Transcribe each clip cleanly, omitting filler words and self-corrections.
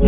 Yo,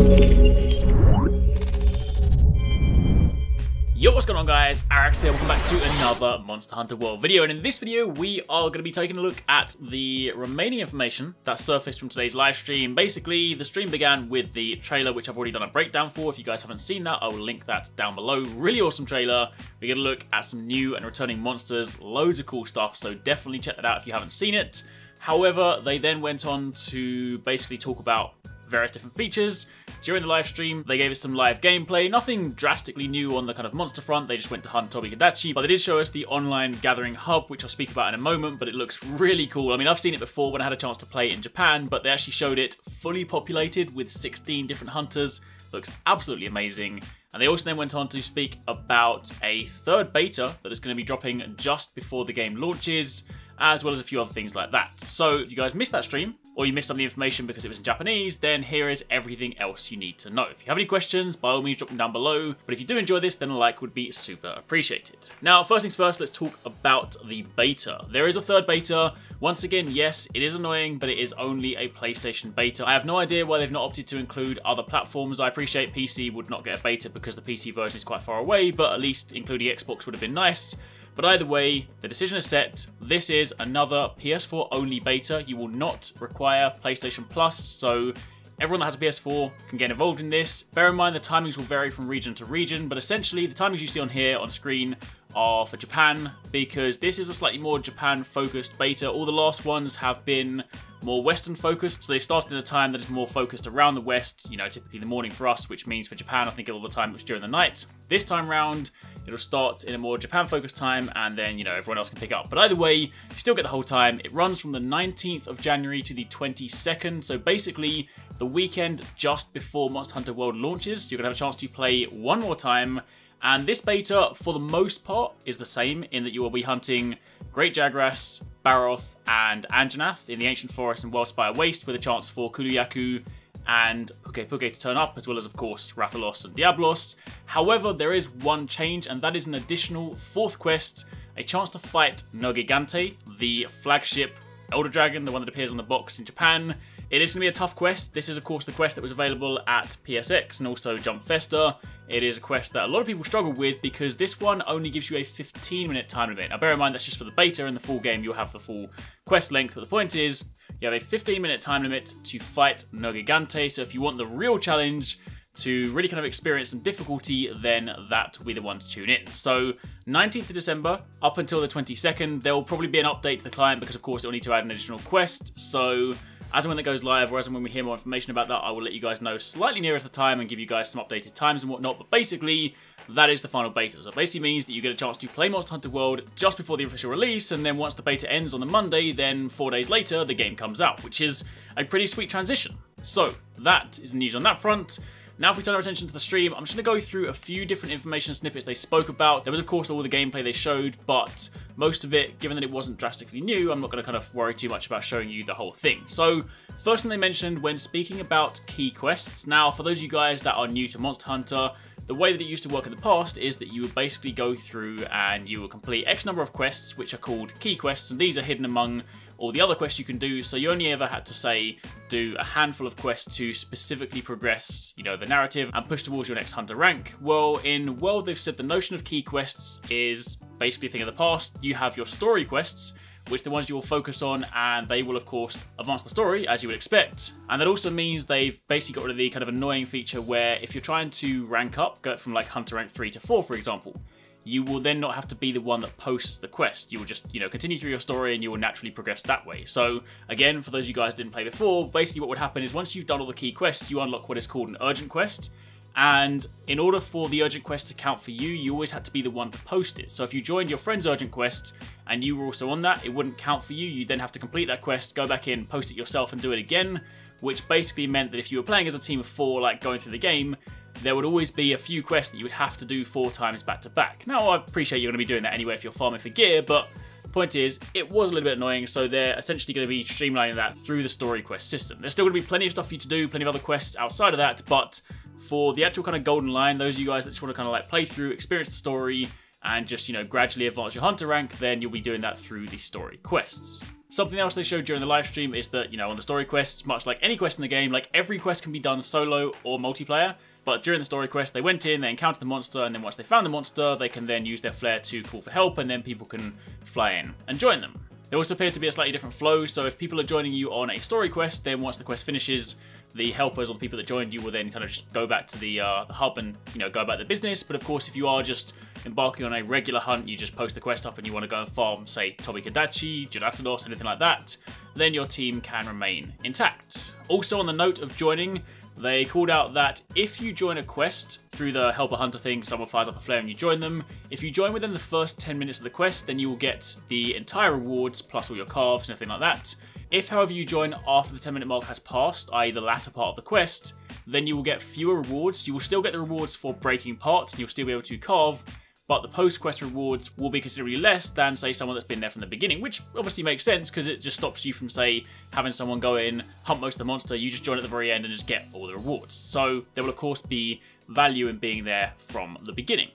what's going on guys, Arekkz here, welcome back to another Monster Hunter World video, and in this video we are going to be taking a look at the remaining information that surfaced from today's live stream. Basically, the stream began with the trailer, which I've already done a breakdown for. If you guys haven't seen that, I will link that down below. Really awesome trailer. We get a look at some new and returning monsters, loads of cool stuff, so definitely check that out if you haven't seen it. However, they then went on to basically talk about various different features. During the live stream, they gave us some live gameplay, nothing drastically new on the kind of monster front. They just went to hunt Tobi-Kadachi, but they did show us the online gathering hub, which I'll speak about in a moment, but it looks really cool. I mean, I've seen it before when I had a chance to play it in Japan, but they actually showed it fully populated with 16 different hunters. Looks absolutely amazing. And they also then went on to speak about a third beta that is going to be dropping just before the game launches, as well as a few other things like that. So if you guys missed that stream, or you missed some of the information because it was in Japanese, then here is everything else you need to know. If you have any questions, by all means drop them down below. But if you do enjoy this, then a like would be super appreciated. Now, first things first, let's talk about the beta. There is a third beta. Once again, yes, it is annoying, but it is only a PlayStation beta. I have no idea why they've not opted to include other platforms. I appreciate PC would not get a beta because the PC version is quite far away, but at least including Xbox would have been nice. But either way, the decision is set. This is another PS4 only beta. You will not require PlayStation Plus, so everyone that has a PS4 can get involved in this. Bear in mind the timings will vary from region to region, but essentially the timings you see on here on screen are for Japan, because this is a slightly more Japan focused beta. All the last ones have been more Western focused, so they started in a time that is more focused around the West, you know, typically the morning for us, which means for Japan, I think all the time it was during the night. This time round, it'll start in a more Japan-focused time, and then, you know, everyone else can pick up. But either way, you still get the whole time. It runs from the 19th of January to the 22nd, so basically the weekend just before Monster Hunter World launches. You're going to have a chance to play one more time, and this beta, for the most part, is the same in that you will be hunting Great Jagras, Baroth, and Anjanath in the Ancient Forest and Wellspire Waste, with a chance for Kuluyaku and Puke to turn up, as well as, of course, Rathalos and Diablos. However, there is one change, and that is an additional fourth quest, a chance to fight Nogigante, the flagship Elder Dragon, the one that appears on the box in Japan. It is going to be a tough quest. This is, of course, the quest that was available at PSX and also Jump Festa. It is a quest that a lot of people struggle with because this one only gives you a 15-minute time limit. Now, bear in mind, that's just for the beta. In the full game, you'll have the full quest length, but the point is, you have a 15-minute time limit to fight Nogigante, so if you want the real challenge to really kind of experience some difficulty, then that will be the one to tune in. So, 19th of December, up until the 22nd, there will probably be an update to the client because, of course, it will need to add an additional quest, so as and when it goes live, or as and when we hear more information about that, I will let you guys know slightly nearer to the time and give you guys some updated times and whatnot. But basically, that is the final beta. So it basically means that you get a chance to play Monster Hunter World just before the official release, and then once the beta ends on the Monday, then 4 days later, the game comes out, which is a pretty sweet transition. So that is the news on that front. Now if we turn our attention to the stream, I'm just going to go through a few different information snippets they spoke about. There was of course all the gameplay they showed, but most of it, given that it wasn't drastically new, I'm not going to kind of worry too much about showing you the whole thing. So first thing they mentioned when speaking about key quests. Now for those of you guys that are new to Monster Hunter, the way that it used to work in the past is that you would basically go through and you will complete X number of quests, which are called key quests, and these are hidden among all the other quests you can do, so you only ever had to, say, do a handful of quests to specifically progress, you know, the narrative and push towards your next hunter rank. Well, in World, they've said the notion of key quests is basically a thing of the past. You have your story quests, which are the ones you will focus on, and they will, of course, advance the story, as you would expect. And that also means they've basically got rid of the kind of annoying feature where if you're trying to rank up, go from like hunter rank 3 to 4, for example, you will then not have to be the one that posts the quest. You will just, you know, continue through your story and you will naturally progress that way. So again, for those of you guys who didn't play before, basically what would happen is once you've done all the key quests, you unlock what is called an urgent quest. And in order for the urgent quest to count for you, you always had to be the one to post it. So if you joined your friend's urgent quest and you were also on that, it wouldn't count for you. You then have to complete that quest, go back in, post it yourself and do it again, which basically meant that if you were playing as a team of 4, like going through the game, there would always be a few quests that you would have to do 4 times back to back. Now, I appreciate you're going to be doing that anyway if you're farming for gear, but the point is, it was a little bit annoying, so they're essentially going to be streamlining that through the story quest system. There's still going to be plenty of stuff for you to do, plenty of other quests outside of that, but for the actual kind of golden line, those of you guys that just want to kind of like play through, experience the story, and just, you know, gradually advance your hunter rank, then you'll be doing that through the story quests. Something else they showed during the live stream is that, you know, on the story quests, much like any quest in the game, like every quest can be done solo or multiplayer, but during the story quest, they went in, they encountered the monster, and then once they found the monster, they can then use their flare to call for help, and then people can fly in and join them. There also appears to be a slightly different flow, so if people are joining you on a story quest, then once the quest finishes, the helpers or the people that joined you will then kind of just go back to the hub and, you know, go about their business. But of course, if you are just embarking on a regular hunt, you just post the quest up and you want to go and farm, say, Tobikadachi, Juratanos, anything like that, then your team can remain intact. Also, on the note of joining, they called out that if you join a quest through the helper hunter thing, someone fires up a flare and you join them, if you join within the first 10 minutes of the quest, then you will get the entire rewards plus all your carves and everything like that. If, however, you join after the 10-minute mark has passed, i.e. the latter part of the quest, then you will get fewer rewards. You will still get the rewards for breaking parts, and you'll still be able to carve, but the post-quest rewards will be considerably less than, say, someone that's been there from the beginning, which obviously makes sense because it just stops you from, say, having someone go in, hunt most of the monster, you just join at the very end and just get all the rewards. So there will, of course, be value in being there from the beginning.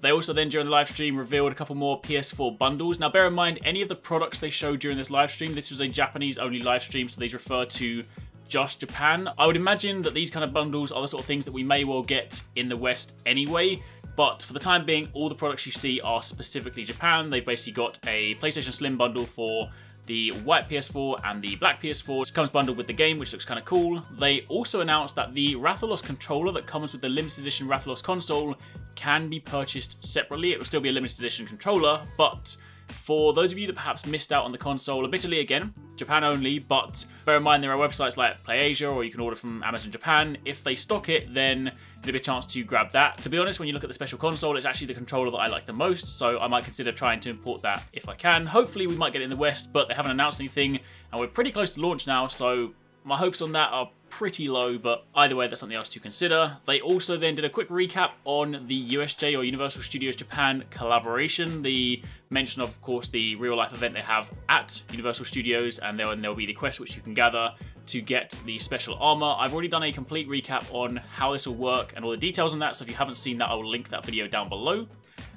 They also then, during the live stream, revealed a couple more PS4 bundles. Now, bear in mind, any of the products they showed during this live stream, this was a Japanese-only live stream, so these refer to just Japan. I would imagine that these kind of bundles are the sort of things that we may well get in the West anyway, but for the time being, all the products you see are specifically Japan. They've basically got a PlayStation Slim bundle for the white PS4 and the black PS4, which comes bundled with the game, which looks kind of cool. They also announced that the Rathalos controller that comes with the limited edition Rathalos console can be purchased separately. It will still be a limited edition controller, but for those of you that perhaps missed out on the console, admittedly again, Japan only, but bear in mind there are websites like PlayAsia or you can order from Amazon Japan. If they stock it, then there'll be a chance to grab that. To be honest, when you look at the special console, it's actually the controller that I like the most, so I might consider trying to import that if I can. Hopefully we might get it in the West, but they haven't announced anything, and we're pretty close to launch now, so my hopes on that are pretty low, but either way, that's something else to consider. They also then did a quick recap on the USJ or Universal Studios Japan collaboration. The mention of course, the real-life event they have at Universal Studios, and there'll be the quest which you can gather to get the special armor. I've already done a complete recap on how this will work and all the details on that, so if you haven't seen that, I will link that video down below.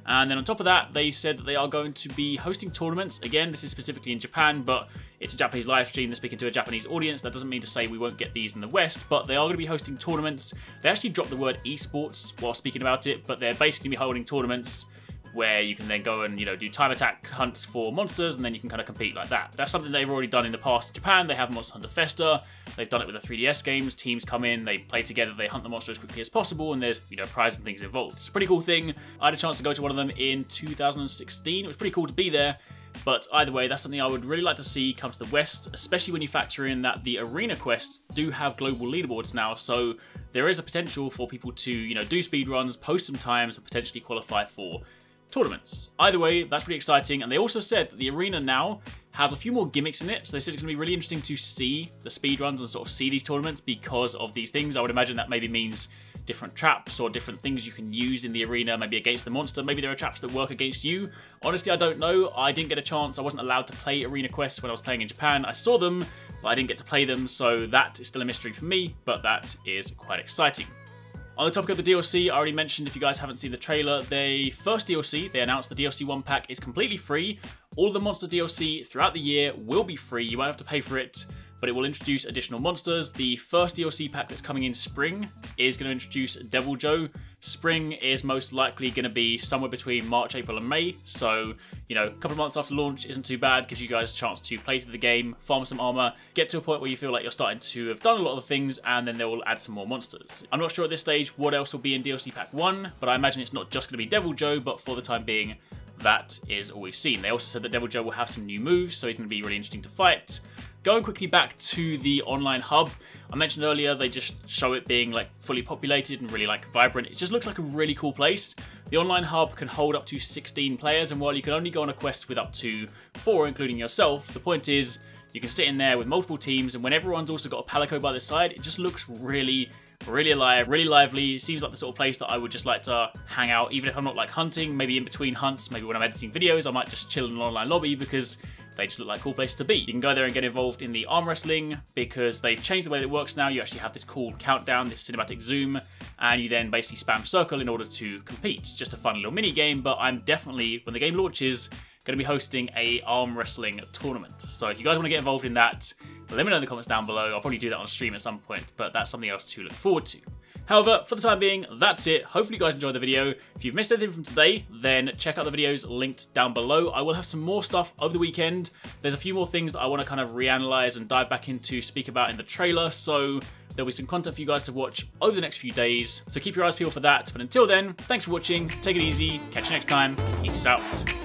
And then on top of that, they said that they are going to be hosting tournaments. Again, this is specifically in Japan, but it's a Japanese live stream. They're speaking to a Japanese audience. That doesn't mean to say we won't get these in the West, but they are going to be hosting tournaments. They actually dropped the word esports while speaking about it, but they're basically be holding tournaments where you can then go and, you know, do time attack hunts for monsters, and then you can kind of compete like that. That's something they've already done in the past in Japan. They have Monster Hunter Festa. They've done it with the 3DS games. Teams come in, they play together, they hunt the monster as quickly as possible, and there's, you know, prizes and things involved. It's a pretty cool thing. I had a chance to go to one of them in 2016. It was pretty cool to be there. But either way, that's something I would really like to see come to the West, especially when you factor in that the arena quests do have global leaderboards now, so there is a potential for people to, you know, do speedruns, post some times, and potentially qualify for tournaments. Either way, that's pretty exciting, and they also said that the arena now has a few more gimmicks in it, so they said it's going to be really interesting to see the speedruns and sort of see these tournaments because of these things. I would imagine that maybe means different traps or different things you can use in the arena, maybe against the monster. Maybe there are traps that work against you. Honestly, I don't know. I didn't get a chance. I wasn't allowed to play arena quests when I was playing in Japan. I saw them, but I didn't get to play them, so that is still a mystery for me, but that is quite exciting. On the topic of the DLC, I already mentioned, if you guys haven't seen the trailer, the first DLC, they announced the DLC 1 pack is completely free. All the monster DLC throughout the year will be free. You won't have to pay for it, but it will introduce additional monsters. The first DLC pack that's coming in spring is going to introduce Devil Joe. Spring is most likely going to be somewhere between March, April, and May. So, you know, a couple of months after launch isn't too bad. Gives you guys a chance to play through the game, farm some armor, get to a point where you feel like you're starting to have done a lot of the things, and then they will add some more monsters. I'm not sure at this stage what else will be in DLC Pack 1, but I imagine it's not just going to be Devil Joe, but for the time being, that is all we've seen. They also said that Devil Joe will have some new moves, so he's going to be really interesting to fight. Going quickly back to the online hub, I mentioned earlier they just show it being like fully populated and really like vibrant. It just looks like a really cool place. The online hub can hold up to 16 players, and while you can only go on a quest with up to 4, including yourself, the point is you can sit in there with multiple teams, and when everyone's also got a palico by their side, it just looks really alive, really lively. It seems like the sort of place that I would just like to hang out, even if I'm not like hunting, maybe in between hunts, maybe when I'm editing videos, I might just chill in an online lobby because they just look like cool places to be. You can go there and get involved in the arm wrestling because they've changed the way that it works now. You actually have this cool countdown, this cinematic zoom, and you then basically spam circle in order to compete. It's just a fun little mini game, but I'm definitely, when the game launches, going to be hosting a arm wrestling tournament. So if you guys want to get involved in that, let me know in the comments down below. I'll probably do that on stream at some point, but that's something else to look forward to. However, for the time being, that's it. Hopefully you guys enjoyed the video. If you've missed anything from today, then check out the videos linked down below. I will have some more stuff over the weekend. There's a few more things that I want to kind of reanalyze and dive back into, speak about in the trailer, so there'll be some content for you guys to watch over the next few days. So keep your eyes peeled for that. But until then, thanks for watching, take it easy, catch you next time, peace out.